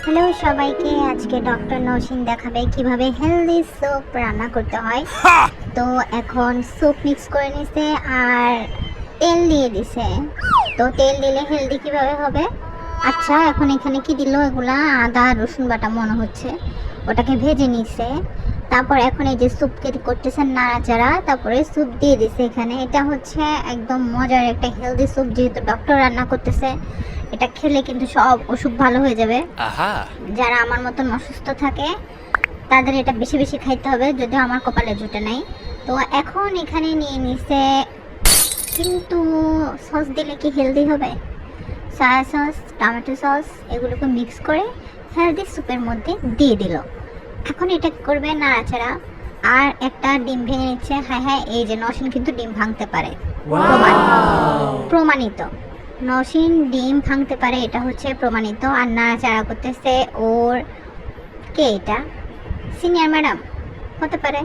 Hello সবাইকে, আজকে doctor Nowshin দেখাবে কিভাবে হেলদি স্যুপ রান্না করতে হয়। তো এখন স্যুপ মিক্স করে নিছে আর তেল দিয়ে দিছে। তো তেল দিলে হেলদি কিভাবে হবে? আচ্ছা, এখন এখানে কি দিল? এগুলা আদা রসুন বাটা মনে হচ্ছে, ওটাকে ভেজে নিছে। তারপর এখন এই যে স্যুপ করতেছেন নাড়াচাড়া, তারপরে স্যুপ দিয়ে দিছে এখানে। এটা হচ্ছে একদম মজার একটা হেলদি স্যুপ, যেহেতু ডক্টর রান্না করতেছে। এটা খেলে কিন্তু সব অসুখ ভালো হয়ে যাবে। যারা আমার মতন অসুস্থ থাকে তাদের এটা বেশি বেশি খাইতে হবে, যদিও আমার কপালে জুটে নাই। তো এখন এখানে নিয়ে নিছে, কিন্তু সস দিলে কি হেলদি হবে? সয়া সস, টমেটো সস এগুলোকে মিক্স করে হেলদি স্যুপের মধ্যে দিয়ে দিল। এখন এটা করবে নাড়াচাড়া, আর একটা ডিম ভেঙে নিচ্ছে। হ্যাঁ হ্যাঁ, এই যে নসীন কিন্তু ডিম ভাঙতে পারে, প্রমাণিত। নসীন ডিম ভাঙতে পারে, এটা হচ্ছে প্রমাণিত। আর নাড়াচাড়া করতেছে ওর কে? এটা সিনিয়র ম্যাডাম হতে পারে।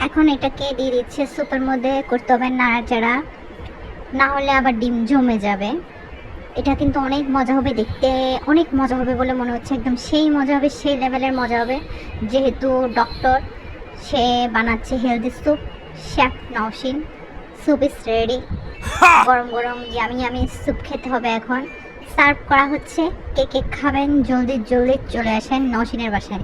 এখন এটাকে দিয়ে দিচ্ছে স্যুপের মধ্যে, করতে হবে নাড়াচাড়া, না হলে আবার ডিম জমে যাবে। এটা কিন্তু অনেক মজা হবে দেখতে, অনেক মজা হবে বলে মনে হচ্ছে। একদম সেই মজা হবে, সেই লেভেলের মজা হবে, যেহেতু ডক্টর সে বানাচ্ছে healthy soup. Chef Nowshin, soup is ready. গরম গরম ইয়ামি ইয়ামি স্যুপ খেতে হবে। এখন সার্ভ করা হচ্ছে। কে কে খাবেন জলদি জলদি চলে আসেন নওশিনের বাসায়।